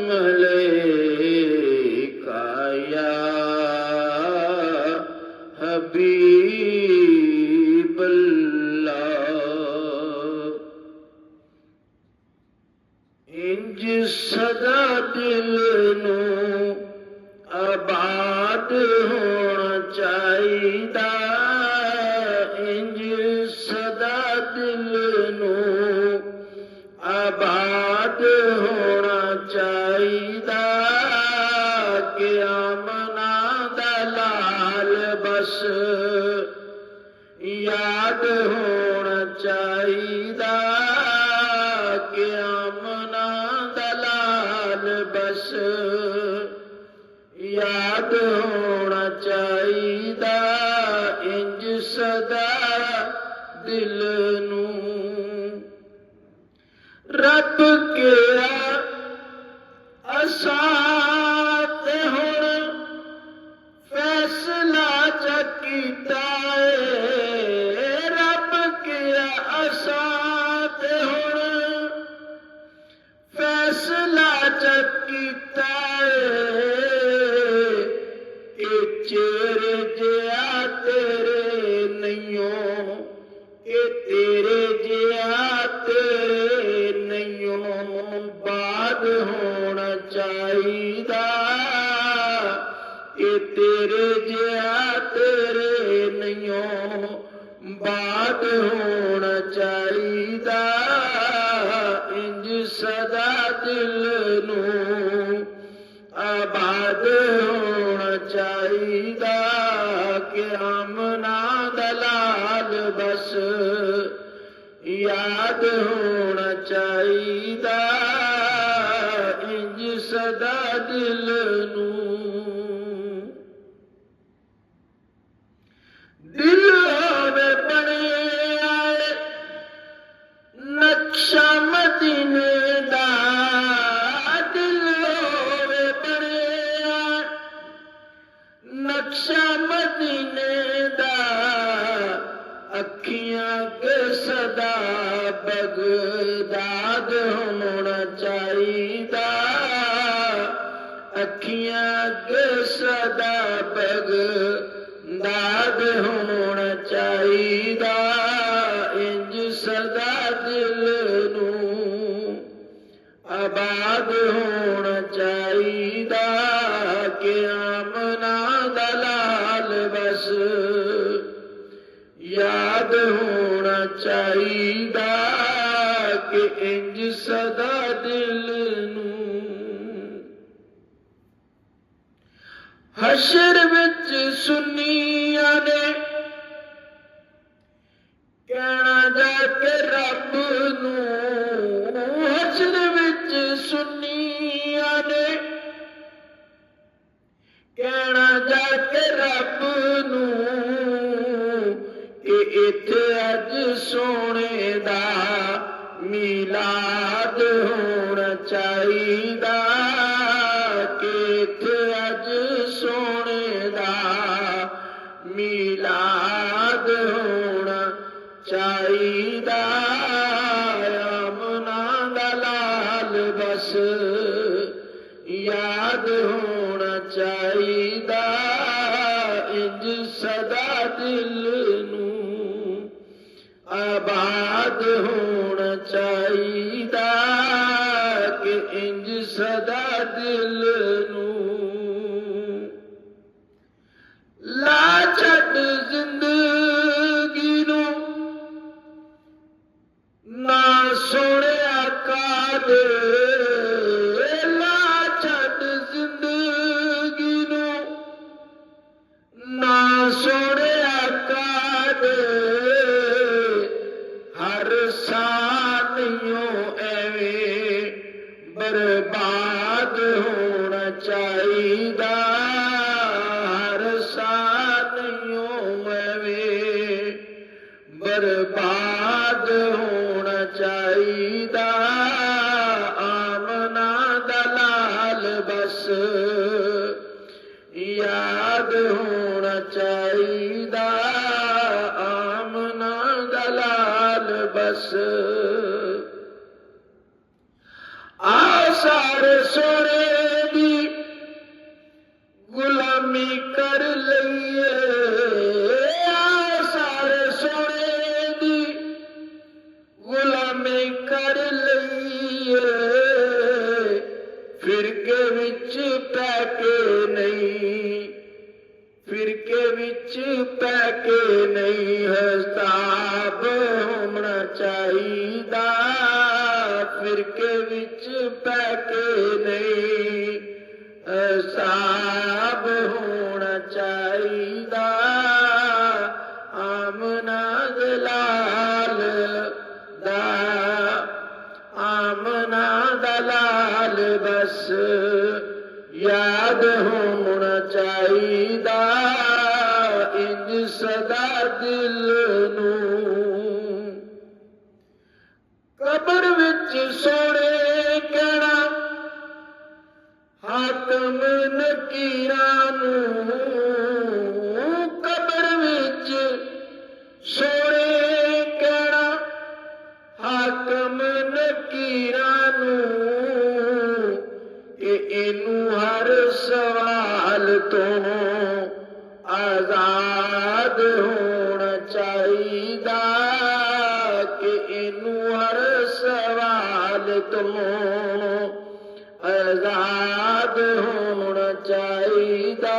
मलैका या हबीब अल्लाह। इंज सदा दिल नूं आबाद होना चाहिदा, इंज सदा दिल नूं आबाद होना चाहिदा कि आमना दा लाल बस याद होना चाहिदा कि आमना दा लाल बस याद होना चाहिदा। इंज सदा दिल नूं रब किया असां ते हुण फैसला च कीता है, रब किया असां ते हुण फैसला च कीता है। चेहरे जिया तेरे नैयों, ये तेरे जिया तेरे नैयों बाद होना चाहिदा, ये तेरे जिया तेरे नैयों बाद होना चाहिदा। इंज सदा दिल नूं आबाद होना चाहिदा कि आमना दा लाल बस याद होना चाहिदा। इंज सदा दिल नूं दिल होवे बनिया नक्शा मदीने दा, दिल होवे बनिया नक्शा मदीने दा, अखियां के सदा बगदाद होना चाहिदा, अखियां के सदा बगदाद होना चाहिदा। इंज सदा दिल नूं आबाद होना चाहिदा कि आमना दा लाल बस याद होना चाहिदा कि इंज सदा दिल नूं हशर विच सुन्नियां ने कहना जाके रब नूं, हशर विच सुन्नियां ने कहना जाके रब नूं कि इत्थे अज सोने दा मीलाद होना चाहिदा, कि इत्थे अज सोने दा मीलाद होना चाहिदा। आमना दा लाल बस याद होना चाहिदा। इंज सदा दिल नूं आबाद होना चाहिदा कि इंज सदा दिल नूं ला छड्ड जिंदगी नूं ना सोने आका दे, ला छड्ड जिंदगी नूं ना सोने आका दे, हर सानियों एवें बर्बाद होना चाहिदा, हर सानियों एवें बर्बाद होना चाहिदा। आमना दा लाल बस याद होना चाहिदा, आमना दा लाल बस आस ਸਾਰੇ ਸੋਹਣੇ ਦੀ ਗੁਲਾਮੀ ਕਰ ਲਈਏ, ਸਾਰੇ ਸੋਹਣੇ ਦੀ ਗੁਲਾਮੀ ਕਰ ਲਈਏ, ਫਿਰਕੇ ਵਿੱਚ ਪੈ ਕੇ ਨਹੀਂ, ਫਿਰਕੇ ਵਿੱਚ ਪੈ ਕੇ ਨਹੀਂ, ਹਿਸਾਬ ਹੋਣਾ ਚਾਹੀਦਾ, ਫਿਰਕੇ ਵਿੱਚ ਪੈ ਕੇ ਨਹੀਂ, ਹਿਸਾਬ ਹੋਣਾ ਚਾਹੀਦਾ। ਆਮਨਾ ਦਲਾਲ ਦਾ, ਆਮਨਾ ਦਲਾਲ ਬਸ ਯਾਦ ਹੋਣਾ ਚਾਹੀਦਾ, ਇੰਜ ਸਦਾ ਦਿਲ ਨੂੰ। ਕਬਰ ਵਿੱਚ ਸੋਹਣੇ ਕਹਿਣਾ ਹਾਕਮ ਨਕੀਰਾਂ ਨੂੰ, ਕਬਰ ਵਿੱਚ ਸੋਹਣੇ ਕਹਿਣਾ ਹਾਕਮ ਨਕੀਰਾਂ ਨੂੰ, ਕਿ ਇਹਨੂੰ ਹਰ ਸਵਾਲ ਤੋਂ ਆਜ਼ਾਦ ਹੋਣਾ ਚਾਹੀਦਾ, ਕਿ ਇਹਨੂੰ ਹਰ ਸਵਾਲ ਤੋਂ ਆਜ਼ਾਦ ਹੋਣਾ ਚਾਹੀਦਾ,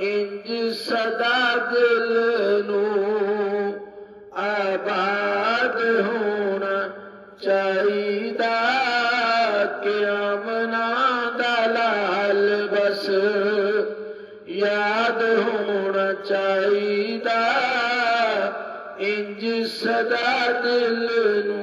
ਇੰਜ ਸਦਾ ਦਿਲ ਨੂੰ ਆਬਾਦ ਹੋਣਾ ਚਾਹੀਦਾ, ਕਿ ਆਮਨਾ ਦਾ ਲਾਲ ਬਸ ਯਾਦ ਹੋਣਾ ਚਾਹੀਦਾ, ਇੰਜ ਸਦਾ ਦਿਲ ਨੂੰ